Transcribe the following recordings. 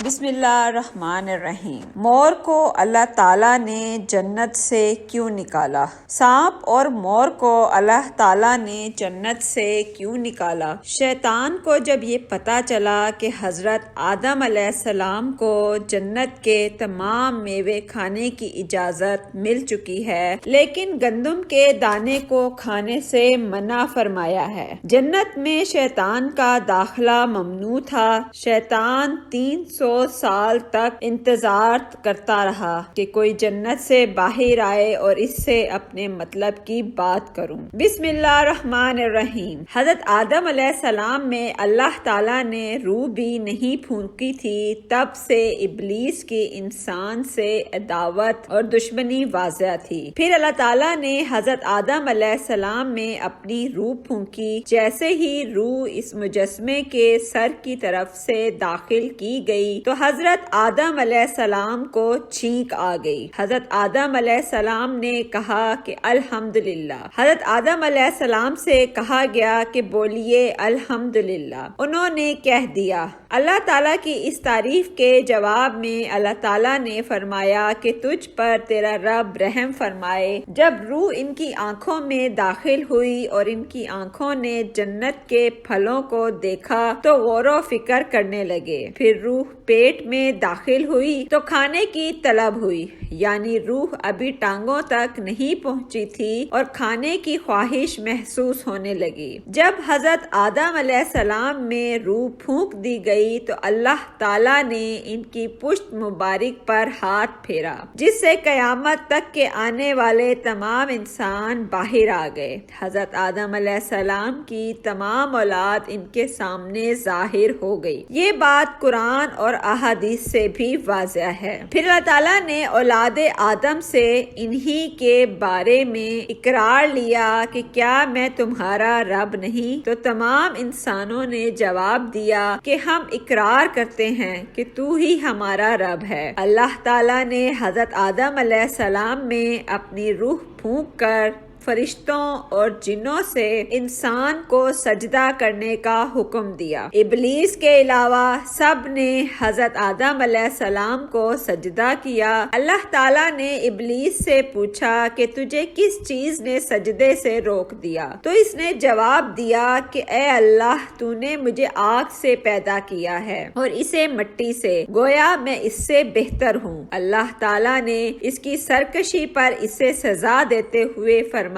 بسم اللہ الرحمن الرحیم۔ مور کو اللہ تعالیٰ نے جنت سے کیوں نکالا؟ سانپ اور مور کو اللہ تعالیٰ نے جنت سے کیوں نکالا؟ شیطان کو جب یہ پتہ چلا کہ حضرت آدم علیہ السلام کو جنت کے تمام میوے کھانے کی اجازت مل چکی ہے، لیکن گندم کے دانے کو کھانے سے منع فرمایا ہے۔ جنت میں شیطان کا داخلہ ممنوع تھا۔ شیطان 300 سال تک انتظار کرتا رہا کہ کوئی جنت سے باہر آئے اور اس سے اپنے مطلب کی بات کروں۔ بسم اللہ الرحمن الرحیم۔ حضرت آدم علیہ السلام میں اللہ تعالیٰ نے روح بھی نہیں پھونکی تھی، تب سے ابلیس کی انسان سے عداوت اور دشمنی واضح تھی۔ پھر اللہ تعالیٰ نے حضرت آدم علیہ السلام میں اپنی روح پھونکی۔ جیسے ہی روح اس مجسمے کے سر کی طرف سے داخل کی گئی تو حضرت آدم علیہ السلام کو چھینک آ گئی۔ حضرت آدم علیہ السلام نے کہا کہ الحمدللہ۔ حضرت آدم علیہ السلام سے کہا گیا کہ بولیے الحمدللہ۔ انہوں نے کہہ دیا۔ اللہ تعالیٰ کی اس تعریف کے جواب میں اللہ تعالیٰ نے فرمایا کہ تجھ پر تیرا رب رحم فرمائے۔ جب روح ان کی آنکھوں میں داخل ہوئی اور ان کی آنکھوں نے جنت کے پھلوں کو دیکھا تو غور و فکر کرنے لگے۔ پھر روح پیٹ میں داخل ہوئی تو کھانے کی طلب ہوئی، یعنی روح ابھی ٹانگوں تک نہیں پہنچی تھی اور کھانے کی خواہش محسوس ہونے لگی۔ جب حضرت آدم علیہ السلام میں روح پھونک دی گئی تو اللہ تعالیٰ نے ان کی پشت مبارک پر ہاتھ پھیرا، جس سے قیامت تک کے آنے والے تمام انسان باہر آ گئے۔ حضرت آدم علیہ السلام کی تمام اولاد ان کے سامنے ظاہر ہو گئی۔ یہ بات قرآن اور احادیث سے بھی واضح ہے۔ پھر اللہ تعالیٰ نے اولاد آدم سے انہی کے بارے میں اقرار لیا کہ کیا میں تمہارا رب نہیں؟ تو تمام انسانوں نے جواب دیا کہ ہم اقرار کرتے ہیں کہ تو ہی ہمارا رب ہے۔ اللہ تعالیٰ نے حضرت آدم علیہ السلام میں اپنی روح پھونک کر فرشتوں اور جنوں سے انسان کو سجدہ کرنے کا حکم دیا۔ ابلیس کے علاوہ سب نے حضرت آدم علیہ السلام کو سجدہ کیا۔ اللہ تعالیٰ نے ابلیس سے پوچھا کہ تجھے کس چیز نے سجدے سے روک دیا؟ تو اس نے جواب دیا کہ اے اللہ، تو نے مجھے آگ سے پیدا کیا ہے اور اسے مٹی سے، گویا میں اس سے بہتر ہوں۔ اللہ تعالیٰ نے اس کی سرکشی پر اسے سزا دیتے ہوئے فرمایا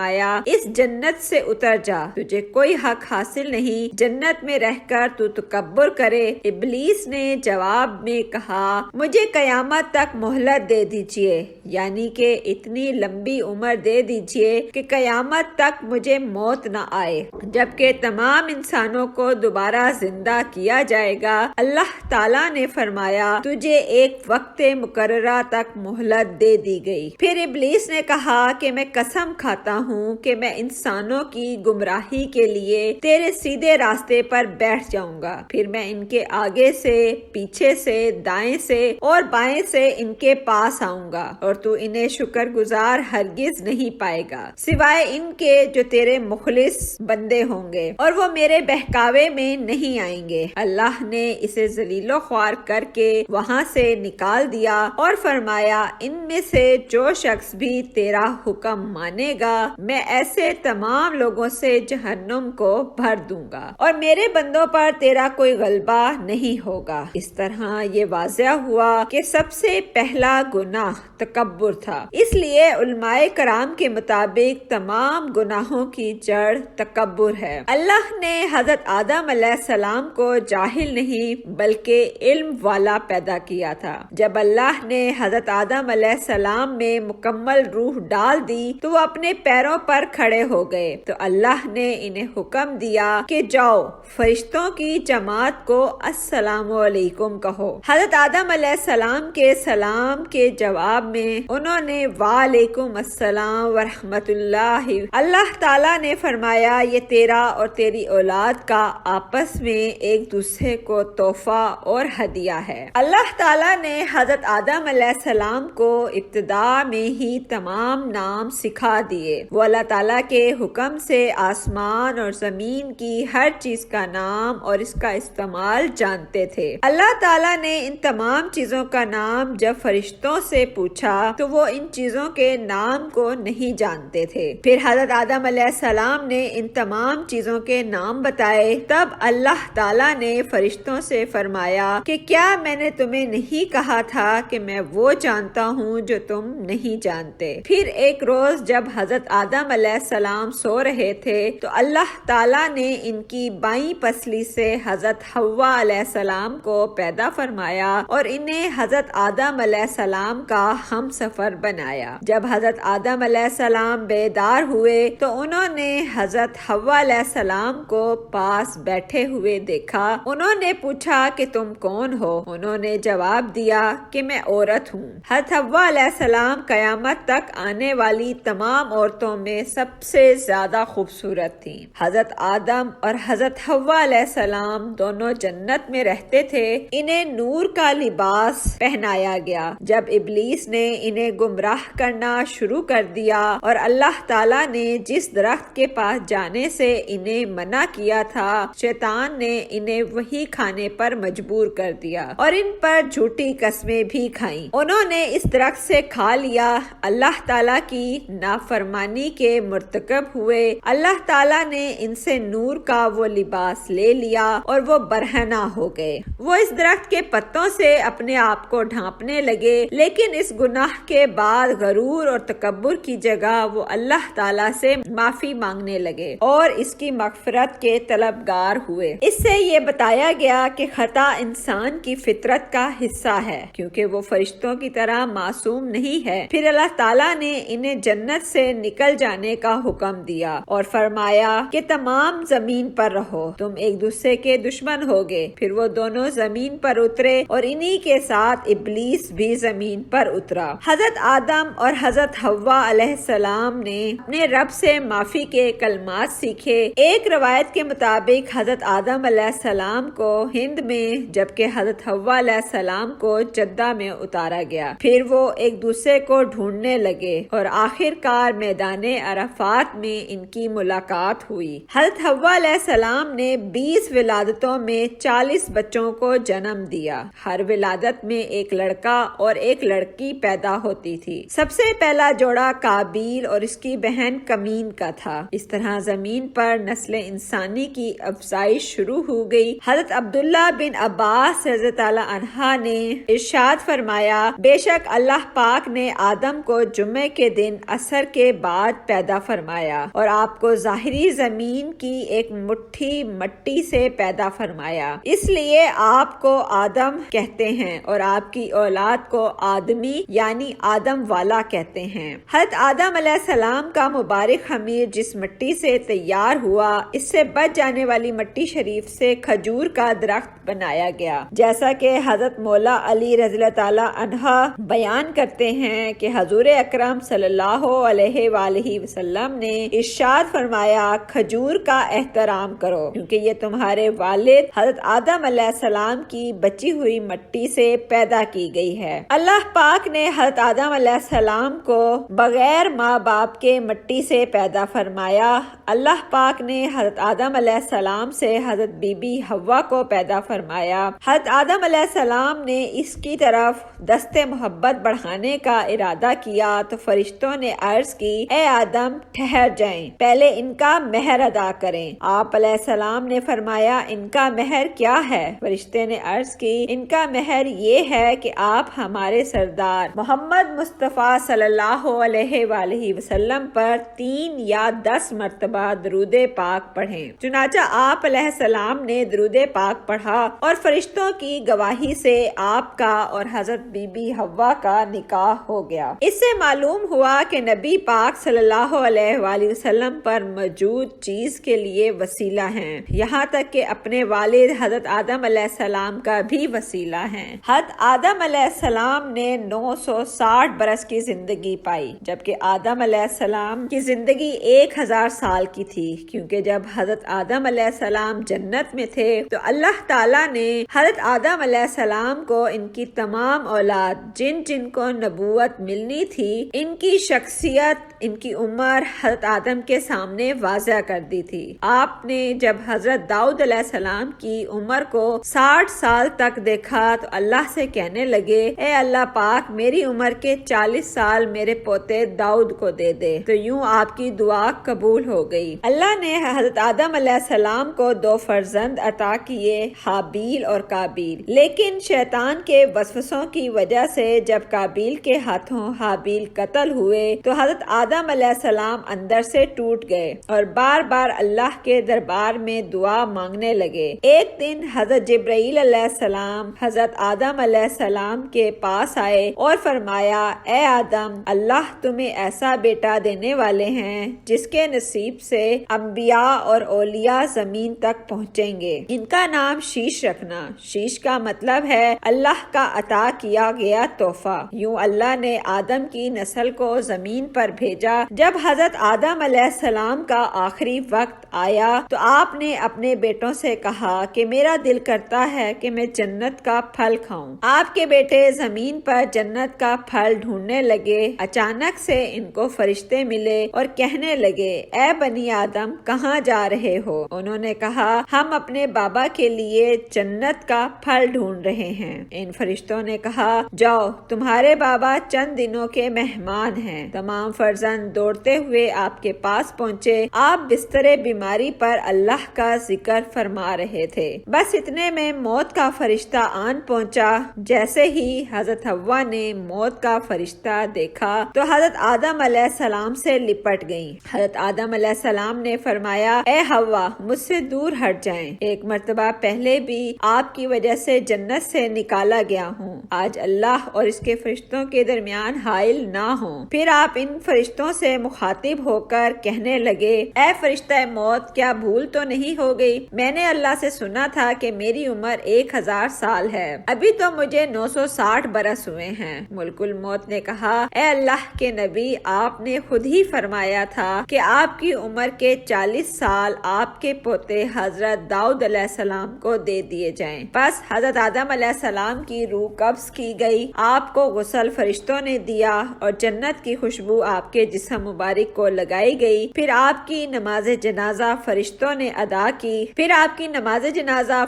اس جنت سے اتر جا، تجھے کوئی حق حاصل نہیں جنت میں رہ کر تو تکبر کرے۔ ابلیس نے جواب میں کہا مجھے قیامت تک مہلت دے دیجئے، یعنی کہ اتنی لمبی عمر دے دیجئے کہ قیامت تک مجھے موت نہ آئے، جبکہ تمام انسانوں کو دوبارہ زندہ کیا جائے گا۔ اللہ تعالیٰ نے فرمایا تجھے ایک وقت مقررہ تک مہلت دے دی گئی۔ پھر ابلیس نے کہا کہ میں قسم کھاتا ہوں کہ میں انسانوں کی گمراہی کے لیے تیرے سیدھے راستے پر بیٹھ جاؤں گا، پھر میں ان کے آگے سے، پیچھے سے، دائیں سے اور بائیں سے ان کے پاس آؤں گا، اور تو انہیں شکر گزار ہرگز نہیں پائے گا سوائے ان کے جو تیرے مخلص بندے ہوں گے، اور وہ میرے بہکاوے میں نہیں آئیں گے۔ اللہ نے اسے ذلیل و خوار کر کے وہاں سے نکال دیا اور فرمایا ان میں سے جو شخص بھی تیرا حکم مانے گا میں ایسے تمام لوگوں سے جہنم کو بھر دوں گا اور میرے بندوں پر تیرا کوئی غلبہ نہیں ہوگا۔ اس طرح یہ واضح ہوا کہ سب سے پہلا گناہ تکبر تھا، اس لیے علماء کرام کے مطابق تمام گناہوں کی جڑ تکبر ہے۔ اللہ نے حضرت آدم علیہ السلام کو جاہل نہیں بلکہ علم والا پیدا کیا تھا۔ جب اللہ نے حضرت آدم علیہ السلام میں مکمل روح ڈال دی تو وہ اپنے پیروں پر کھڑے ہو گئے، تو اللہ نے انہیں حکم دیا کہ جاؤ فرشتوں کی جماعت کو السلام علیکم کہو۔ حضرت آدم علیہ السلام کے سلام کے جواب میں انہوں نے وعلیکم السلام ورحمۃ اللہ۔ اللہ تعالیٰ نے فرمایا یہ تیرا اور تیری اولاد کا آپس میں ایک دوسرے کو تحفہ اور ہدیہ ہے۔ اللہ تعالیٰ نے حضرت آدم علیہ السلام کو ابتدا میں ہی تمام نام سکھا دیے۔ وہ اللہ تعالیٰ کے حکم سے آسمان اور زمین کی ہر چیز کا نام اور اس کا استعمال جانتے تھے۔ اللہ تعالیٰ نے ان تمام چیزوں کا نام جب فرشتوں سے پوچھا تو وہ ان چیزوں کے نام کو نہیں جانتے تھے۔ پھر حضرت آدم علیہ السلام نے ان تمام چیزوں کے نام بتائے۔ تب اللہ تعالیٰ نے فرشتوں سے فرمایا کہ کیا میں نے تمہیں نہیں کہا تھا کہ میں وہ جانتا ہوں جو تم نہیں جانتے؟ پھر ایک روز جب حضرت آدم علیہ السلام سو رہے تھے تو اللہ تعالیٰ نے ان کی بائیں پسلی سے حضرت حوا علیہ السلام کو پیدا فرمایا اور انہیں حضرت آدم علیہ السلام کا ہم سفر بنایا۔ جب حضرت آدم علیہ السلام بیدار ہوئے تو انہوں نے حضرت حوا علیہ السلام کو پاس بیٹھے ہوئے دیکھا۔ انہوں نے پوچھا کہ تم کون ہو؟ انہوں نے جواب دیا کہ میں عورت ہوں۔ حضرت حوا علیہ السلام قیامت تک آنے والی تمام عورتوں میں سب سے زیادہ خوبصورت تھیں۔ حضرت آدم اور حضرت حوا علیہ السلام دونوں جنت میں رہتے تھے۔ انہیں نور کا لباس پہنایا گیا۔ جب ابلیس نے انہیں گمراہ کرنا شروع کر دیا اور اللہ تعالیٰ نے جس درخت کے پاس جانے سے انہیں منع کیا تھا، شیطان نے انہیں وہی کھانے پر مجبور کر دیا اور ان پر جھوٹی قسمیں بھی کھائیں۔ انہوں نے اس درخت سے کھا لیا، اللہ تعالیٰ کی نافرمانی کے مرتکب ہوئے۔ اللہ تعالیٰ نے ان سے نور کا وہ لباس لے لیا اور وہ برہنہ ہو گئے۔ وہ اس درخت کے پتوں سے اپنے آپ کو ڈھانپنے لگے، لیکن اس گناہ کے بعد غرور اور تکبر کی جگہ وہ اللہ تعالیٰ سے معافی مانگنے لگے اور اس کی مغفرت کے طلبگار ہوئے۔ اس سے یہ بتایا گیا کہ خطا انسان کی فطرت کا حصہ ہے، کیونکہ وہ فرشتوں کی طرح معصوم نہیں ہے۔ پھر اللہ تعالیٰ نے انہیں جنت سے نکل جانے کا حکم دیا اور فرمایا کہ تمام زمین پر رہو، تم ایک دوسرے کے دشمن ہوگے۔ پھر وہ دونوں زمین پر اترے اور انہی کے ساتھ ابلیس بھی زمین پر اترا۔ حضرت آدم اور حضرت حوا علیہ السلام نے اپنے رب سے معافی کے کلمات سیکھے۔ ایک روایت کے مطابق حضرت آدم علیہ السلام کو ہند میں جبکہ حضرت حوا علیہ السلام کو جدہ میں اتارا گیا۔ پھر وہ ایک دوسرے کو ڈھونڈنے لگے اور آخر کار میدان عرفات میں ان کی ملاقات ہوئی۔ حضرت حوا علیہ السلام نے 20 ولادتوں میں 40 بچوں کو جنم دیا۔ ہر ولادت میں ایک لڑکا اور ایک لڑکی پیدا ہوتی تھی۔ سب سے پہلا جوڑا قابیل اور اس کی بہن کمین کا تھا۔ اس طرح زمین پر نسل انسانی کی افزائش شروع ہو گئی۔ حضرت عبداللہ بن عباس رضی اللہ عنہ نے ارشاد فرمایا، بے شک اللہ پاک نے آدم کو جمعے کے دن عصر کے بعد پیدا فرمایا اور آپ کو ظاہری زمین کی ایک مٹھی مٹی سے پیدا فرمایا، اس لیے آپ کو آدم کہتے ہیں اور آپ کی اولاد کو آدمی یعنی آدم والا کہتے ہیں۔ حضرت آدم علیہ السلام کا مبارک خمیر جس مٹی سے تیار ہوا، اس سے بچ جانے والی مٹی شریف سے کھجور کا درخت بنایا گیا، جیسا کہ حضرت مولا علی رضی اللہ تعالیٰ عنہ بیان کرتے ہیں کہ حضور اکرم صلی اللہ علیہ وآلہ وسلم نے ارشاد فرمایا، کھجور کا احترام کرو کیونکہ یہ تمہارے والد حضرت آدم علیہ السلام کی بچی ہوئی مٹی سے پیدا کی گئی ہے۔ اللہ پاک نے حضرت آدم علیہ السلام کو بغیر ماں باپ کے مٹی سے پیدا فرمایا۔ اللہ پاک نے حضرت آدم علیہ السلام سے حضرت بی بی حوا کو پیدا فرمایا۔ حضرت آدم علیہ السلام نے اس کی طرف دست محبت بڑھانے کا ارادہ کیا تو فرشتوں نے عرض کی، اے آدم ٹھہر جائیں، پہلے ان کا مہر ادا کریں۔ آپ علیہ السلام نے فرمایا، ان کا مہر کیا ہے؟ فرشتے نے عرض کی، ان کا مہر یہ ہے کہ آپ ہمارے سردار محمد مصطفیٰ صلی اللہ علیہ وآلہ وسلم پر 3 یا 10 مرتبہ درود پاک پڑھیں۔ چنانچہ آپ علیہ السلام نے درود پاک پڑھا اور فرشتوں کی گواہی سے آپ کا اور حضرت بی بی حوا کا نکاح ہو گیا۔ اس سے معلوم ہوا کہ نبی پاک صلی اللہ علیہ وآلہ وسلم پر موجود چیز کے لیے وسیلہ ہیں، یہاں تک کہ اپنے والد حضرت آدم علیہ السلام کا بھی وسیلہ ہیں۔ حضرت آدم علیہ السلام نے 960 برس کی زندگی پائی، جبکہ آدم علیہ السلام کی زندگی 1000 سال کی تھی، کیونکہ جب حضرت آدم علیہ السلام جنت میں تھے تو اللہ تعالیٰ نے حضرت آدم علیہ السلام کو ان کی تمام اولاد جن جن کو نبوت ملنی تھی، ان کی شخصیت، ان جن کی عمر حضرت آدم کے سامنے واضح کر دی تھی۔ آپ نے جب حضرت داؤد علیہ السلام کی عمر کو 60 سال تک دیکھا تو اللہ سے کہنے لگے، اے اللہ پاک، میری عمر کے 40 سال میرے پوتے داؤد کو دے دے۔ تو یوں آپ کی دعا قبول ہو گئی۔ اللہ نے حضرت آدم علیہ السلام کو 2 فرزند عطا کیے، حابیل اور قابیل، لیکن شیطان کے وسوسوں کی وجہ سے جب قابیل کے ہاتھوں حابیل قتل ہوئے تو حضرت آدم علیہ السلام اندر سے ٹوٹ گئے اور بار بار اللہ کے دربار میں دعا مانگنے لگے۔ ایک دن حضرت جبرائیل علیہ السلام حضرت آدم علیہ السلام کے پاس آئے اور فرمایا، اے آدم، اللہ تمہیں ایسا بیٹا دینے والے ہیں جس کے نصیب سے انبیاء اور اولیاء زمین تک پہنچیں گے۔ ان کا نام شیش رکھنا۔ شیش کا مطلب ہے اللہ کا عطا کیا گیا تحفہ۔ یوں اللہ نے آدم کی نسل کو زمین پر بھیجا۔ جب حضرت آدم علیہ السلام کا آخری وقت آیا تو آپ نے اپنے بیٹوں سے کہا کہ میرا دل کرتا ہے کہ میں جنت کا پھل کھاؤں۔ آپ کے بیٹے زمین پر جنت کا پھل ڈھونڈنے لگے۔ اچانک سے ان کو فرشتے ملے اور کہنے لگے، اے بنی آدم، کہاں جا رہے ہو؟ انہوں نے کہا، ہم اپنے بابا کے لیے جنت کا پھل ڈھونڈ رہے ہیں۔ ان فرشتوں نے کہا، جاؤ، تمہارے بابا چند دنوں کے مہمان ہیں۔ تمام فرزند دوڑتے ہوئے آپ کے پاس پہنچے۔ آپ بستر بیماری پر اللہ کا ذکر فرما رہے تھے۔ بس اتنے میں موت کا فرشتہ آن پہنچا۔ جیسے ہی حضرت حوا نے موت کا فرشتہ دیکھا تو حضرت آدم علیہ السلام سے لپٹ گئیں۔ حضرت آدم علیہ السلام نے فرمایا، اے حوا، مجھ سے دور ہٹ جائیں۔ ایک مرتبہ پہلے بھی آپ کی وجہ سے جنت سے نکالا گیا ہوں۔ آج اللہ اور اس کے فرشتوں کے درمیان حائل نہ ہوں۔ پھر آپ ان فرشتوں سے مخاطب ہو کر کہنے لگے، اے فرشتہ موت، کیا بھول تو نہیں ہو گئی؟ میں نے اللہ سے سنا تھا کہ میری عمر 1000 سال ہے، ابھی تو مجھے 960 برس ہوئے ہیں۔ ملک الموت نے کہا، اے اللہ کے نبی، آپ نے خود ہی فرمایا تھا کہ آپ کی عمر کے 40 سال آپ کے پوتے حضرت داؤد علیہ السلام کو دے دیے جائیں۔ بس حضرت آدم علیہ السلام کی روح قبض کی گئی، آپ کو غسل فرشتوں نے دیا اور جنت کی خوشبو آپ کے جسم مبارک کو لگائی گئی۔ پھر آپ کی نماز جنازہ فرشتوں نے ادا کی۔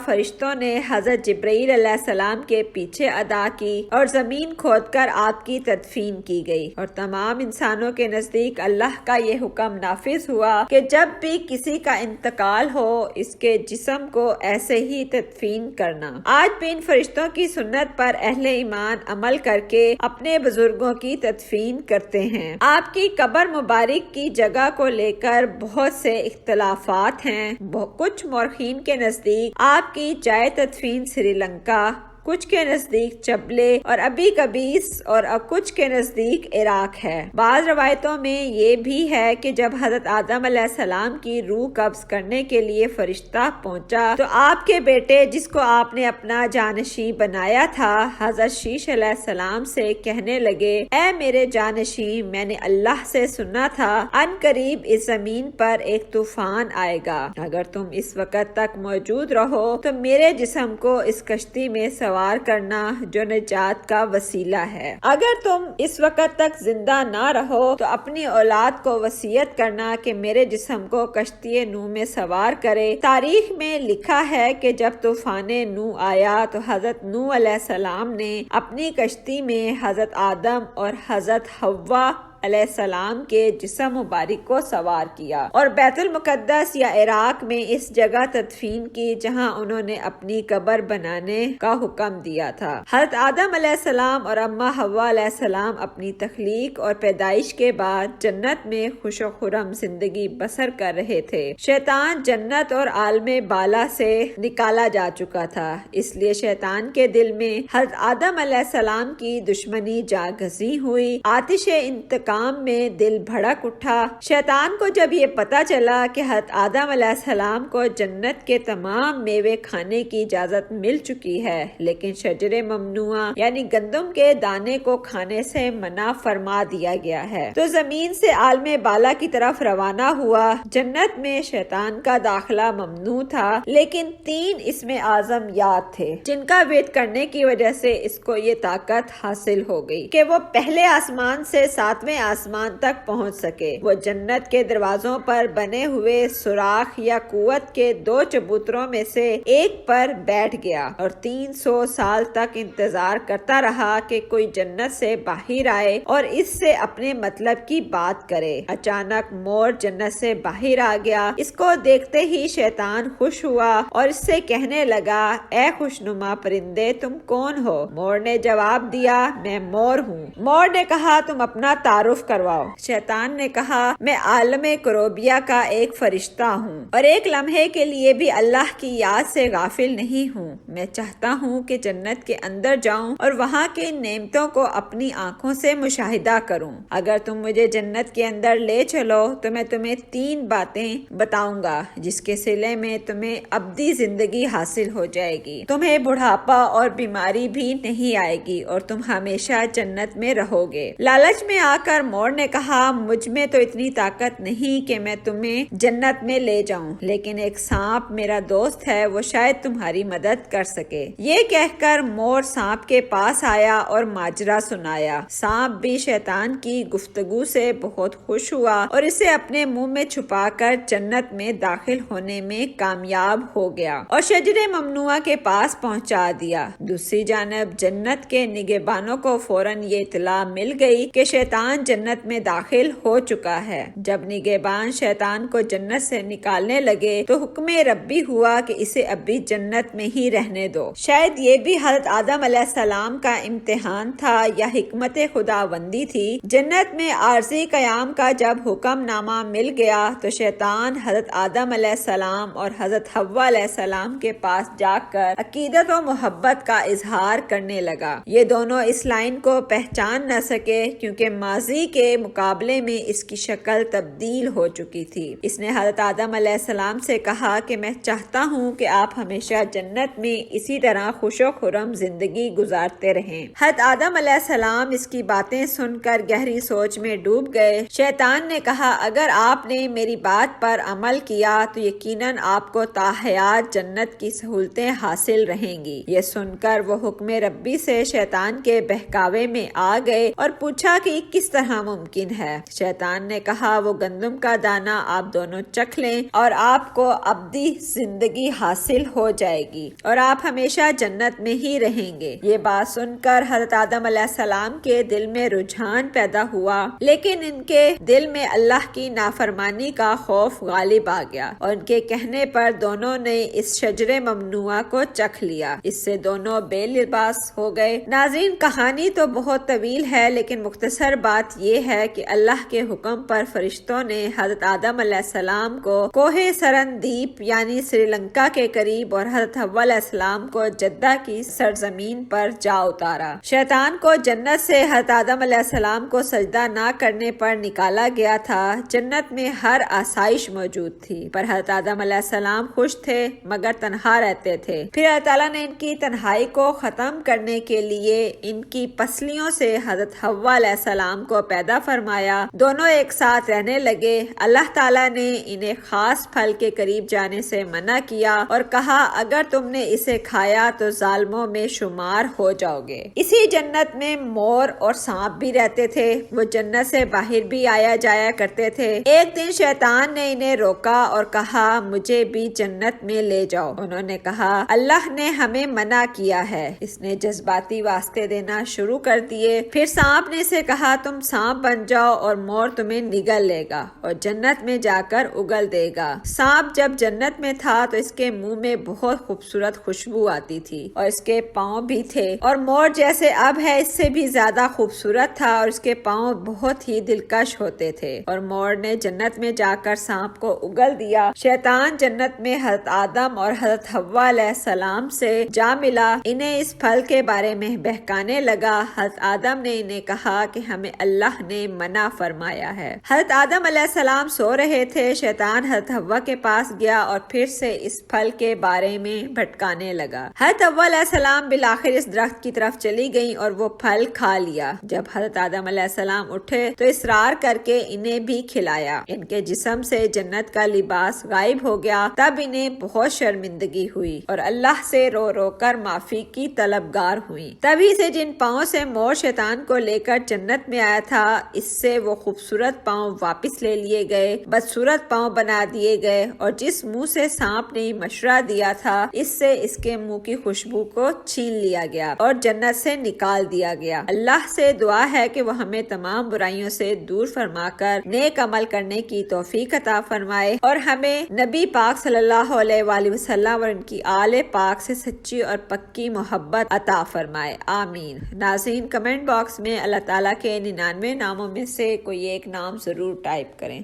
فرشتوں نے حضرت جبرائیل علیہ السلام کے پیچھے ادا کی اور زمین کھود کر آپ کی تدفین کی گئی، اور تمام انسانوں کے نزدیک اللہ کا یہ حکم نافذ ہوا کہ جب بھی کسی کا انتقال ہو اس کے جسم کو ایسے ہی تدفین کرنا۔ آج بھی ان فرشتوں کی سنت پر اہل ایمان عمل کر کے اپنے بزرگوں کی تدفین کرتے ہیں۔ آپ کی قبر مبارک کی جگہ کو لے کر بہت سے اختلافات ہیں۔ کچھ مورخین کے نزدیک آپ کی جائے تدفین سری لنکا، کچھ کے نزدیک چبلے اور ابھی کبیس، اور کچھ کے نزدیک عراق ہے۔ بعض روایتوں میں یہ بھی ہے کہ جب حضرت آدم علیہ السلام کی روح قبض کرنے کے لیے فرشتہ پہنچا تو آپ کے بیٹے، جس کو آپ نے اپنا جانشین بنایا تھا، حضرت شیش علیہ السلام سے کہنے لگے، اے میرے جانشین، میں نے اللہ سے سنا تھا ان قریب اس زمین پر ایک طوفان آئے گا۔ اگر تم اس وقت تک موجود رہو تو میرے جسم کو اس کشتی میں سوار کرنا جو نجات کا وسیلہ ہے۔ اگر تم اس وقت تک زندہ نہ رہو تو اپنی اولاد کو وصیت کرنا کہ میرے جسم کو کشتی نوح میں سوار کرے۔ تاریخ میں لکھا ہے کہ جب طوفان نوح آیا تو حضرت نوح علیہ السلام نے اپنی کشتی میں حضرت آدم اور حضرت حوا علیہ السلام کے جسم مبارک کو سوار کیا اور بیت المقدس یا عراق میں اس جگہ تدفین کی جہاں انہوں نے اپنی قبر بنانے کا حکم دیا تھا۔ حضرت آدم علیہ السلام اور اماں حوا علیہ السلام اپنی تخلیق اور پیدائش کے بعد جنت میں خوش و خرم زندگی بسر کر رہے تھے۔ شیطان جنت اور عالم بالا سے نکالا جا چکا تھا، اس لیے شیطان کے دل میں حضرت آدم علیہ السلام کی دشمنی جاگزی ہوئی۔ آتش انتقام میں دل بھڑک اٹھا۔ شیطان کو جب یہ پتا چلا کہ حضرت آدم علیہ السلام کو جنت کے تمام میوے کھانے کی اجازت مل چکی ہے لیکن شجر ممنوعہ یعنی گندم کے دانے کو کھانے سے منع فرما دیا گیا ہے، تو زمین سے عالم بالا کی طرف روانہ ہوا۔ جنت میں شیطان کا داخلہ ممنوع تھا لیکن 3 اسم اعظم یاد تھے جن کا وید کرنے کی وجہ سے اس کو یہ طاقت حاصل ہو گئی کہ وہ پہلے آسمان سے 7ویں آسمان تک پہنچ سکے۔ وہ جنت کے دروازوں پر بنے ہوئے سوراخ یا قوت کے 2 چبوتروں میں سے ایک پر بیٹھ گیا اور 300 سال تک انتظار کرتا رہا کہ کوئی جنت سے باہر آئے اور اس سے اپنے مطلب کی بات کرے۔ اچانک مور جنت سے باہر آ گیا۔ اس کو دیکھتے ہی شیطان خوش ہوا اور اس سے کہنے لگا، اے خوشنما پرندے، تم کون ہو؟ مور نے جواب دیا، میں مور ہوں۔ مور نے کہا، تم اپنا تعارف کرواؤ۔ شیطان نے کہا، میں عالم کروبیہ کا ایک فرشتہ ہوں اور ایک لمحے کے لیے بھی اللہ کی یاد سے غافل نہیں ہوں۔ میں چاہتا ہوں کہ جنت کے اندر جاؤں اور وہاں کی نعمتوں کو اپنی آنکھوں سے مشاہدہ کروں۔ اگر تم مجھے جنت کے اندر لے چلو تو میں تمہیں 3 باتیں بتاؤں گا جس کے صلے میں تمہیں ابدی زندگی حاصل ہو جائے گی۔ تمہیں بڑھاپا اور بیماری بھی نہیں آئے گی اور تم ہمیشہ جنت میں رہو گے۔ لالچ میں آ کر مور نے کہا، مجھ میں تو اتنی طاقت نہیں کہ میں تمہیں جنت میں لے جاؤں، لیکن ایک سانپ میرا دوست ہے، وہ شاید تمہاری مدد کر سکے۔ یہ کہہ کر مور سانپ کے پاس آیا اور ماجرا سنایا۔ سانپ بھی شیطان کی گفتگو سے بہت خوش ہوا اور اسے اپنے منہ میں چھپا کر جنت میں داخل ہونے میں کامیاب ہو گیا اور شجرے ممنوعہ کے پاس پہنچا دیا۔ دوسری جانب جنت کے نگہبانوں کو فوراً یہ اطلاع مل گئی کہ شیطان جنت میں داخل ہو چکا ہے۔ جب نگہبان شیطان کو جنت سے نکالنے لگے تو حکم ربی ہوا کہ اسے ابھی جنت میں ہی رہنے دو۔ شاید یہ بھی حضرت آدم علیہ السلام کا امتحان تھا یا حکمت خداوندی تھی۔ جنت میں عارضی قیام کا جب حکم نامہ مل گیا تو شیطان حضرت آدم علیہ السلام اور حضرت حوا علیہ السلام کے پاس جا کر عقیدت و محبت کا اظہار کرنے لگا۔ یہ دونوں اس لائن کو پہچان نہ سکے کیونکہ ماضی کے مقابلے میں اس کی شکل تبدیل ہو چکی تھی۔ اس نے حضرت آدم علیہ السلام سے کہا کہ میں چاہتا ہوں کہ آپ ہمیشہ جنت میں اسی طرح خوش و خرم زندگی گزارتے رہیں۔ حضرت آدم علیہ السلام اس کی باتیں سن کر گہری سوچ میں ڈوب گئے۔ شیطان نے کہا، اگر آپ نے میری بات پر عمل کیا تو یقیناً آپ کو تا حیات جنت کی سہولتیں حاصل رہیں گی۔ یہ سن کر وہ حکم ربی سے شیطان کے بہکاوے میں آ گئے اور پوچھا کہ کس طرح ممکن ہے۔ شیطان نے کہا، وہ گندم کا دانہ آپ دونوں چکھ لیں اور آپ کو ابدی زندگی حاصل ہو جائے گی اور آپ ہمیشہ جنت میں ہی رہیں گے۔ یہ بات سن کر حضرت آدم علیہ السلام کے دل میں رجحان پیدا ہوا، لیکن ان کے دل میں اللہ کی نافرمانی کا خوف غالب آ گیا اور ان کے کہنے پر دونوں نے اس شجرے ممنوعہ کو چکھ لیا۔ اس سے دونوں بے لباس ہو گئے۔ ناظرین، کہانی تو بہت طویل ہے لیکن مختصر بات یہ ہے کہ اللہ کے حکم پر فرشتوں نے حضرت آدم علیہ السلام کو کوہ سرندیپ یعنی سری لنکا کے قریب اور حضرت حوا علیہ السلام کو جدہ کی سرزمین پر جا اتارا۔ شیطان کو جنت سے حضرت آدم علیہ السلام کو سجدہ نہ کرنے پر نکالا گیا تھا۔ جنت میں ہر آسائش موجود تھی پر حضرت آدم علیہ السلام خوش تھے مگر تنہا رہتے تھے۔ پھر اللہ تعالیٰ نے ان کی تنہائی کو ختم کرنے کے لیے ان کی پسلیوں سے حضرت حوا علیہ السلام کو پیدا فرمایا۔ دونوں ایک ساتھ رہنے لگے۔ اللہ تعالیٰ نے انہیں خاص پھل کے قریب جانے سے منع کیا اور کہا، اگر تم نے اسے کھایا تو ظالموں میں شمار ہو جاؤ گے۔ اسی جنت میں مور اور سانپ بھی رہتے تھے۔ وہ جنت سے باہر بھی آیا جایا کرتے تھے۔ ایک دن شیطان نے انہیں روکا اور کہا، مجھے بھی جنت میں لے جاؤ۔ انہوں نے کہا، اللہ نے ہمیں منع کیا ہے۔ اس نے جذباتی واسطے دینا شروع کر دیے۔ پھر سانپ نے اسے کہا، تم سانپ بن جاؤ اور مور تمہیں نگل لے گا اور جنت میں جا کر اگل دے گا۔ سانپ جب جنت میں تھا تو اس کے منہ میں بہت خوبصورت خوشبو آتی تھی اور اس کے پاؤں بھی تھے اور مور جیسے اب ہے اس سے بھی زیادہ خوبصورت تھا اور اس کے پاؤں بہت ہی دلکش ہوتے تھے اور مور نے جنت میں جا کر سانپ کو اگل دیا۔ شیطان جنت میں حضرت آدم اور حضرت حوا علیہ السلام سے جا ملا۔ انہیں اس پھل کے بارے میں بہکانے لگا۔ حضرت آدم نے انہیں کہا کہ ہمیں اللہ نے منع فرمایا ہے۔ حضرت آدم علیہ السلام سو رہے تھے۔ شیطان حضرت حوا کے پاس گیا اور پھر سے اس پھل کے بارے میں بھٹکانے لگا۔ حضرت حوا علیہ السلام بالآخر اس درخت کی طرف چلی گئیں اور وہ پھل کھا لیا۔ جب حضرت آدم علیہ السلام اٹھے تو اصرار کر کے انہیں بھی کھلایا۔ ان کے جسم سے جنت کا لباس غائب ہو گیا۔ تب انہیں بہت شرمندگی ہوئی اور اللہ سے رو رو کر معافی کی طلبگار ہوئی۔ تبھی سے جن پاؤں سے مور شیطان کو لے کر جنت میں آیا تھا، اس سے وہ خوبصورت پاؤں واپس لے لیے گئے، بدصورت پاؤں بنا دیے گئے، اور جس منہ سے سانپ نے مشورہ دیا تھا اس سے اس کے منہ کی خوشبو کو چھین لیا گیا اور جنت سے نکال دیا گیا۔ اللہ سے دعا ہے کہ وہ ہمیں تمام برائیوں سے دور فرما کر نیک عمل کرنے کی توفیق عطا فرمائے اور ہمیں نبی پاک صلی اللہ علیہ وآلہ وسلم اور ان کی آل پاک سے سچی اور پکی محبت عطا فرمائے، آمین۔ ناظرین، کمنٹ باکس میں اللہ تعالیٰ کے 99 ناموں میں سے کوئی ایک نام ضرور ٹائپ کریں۔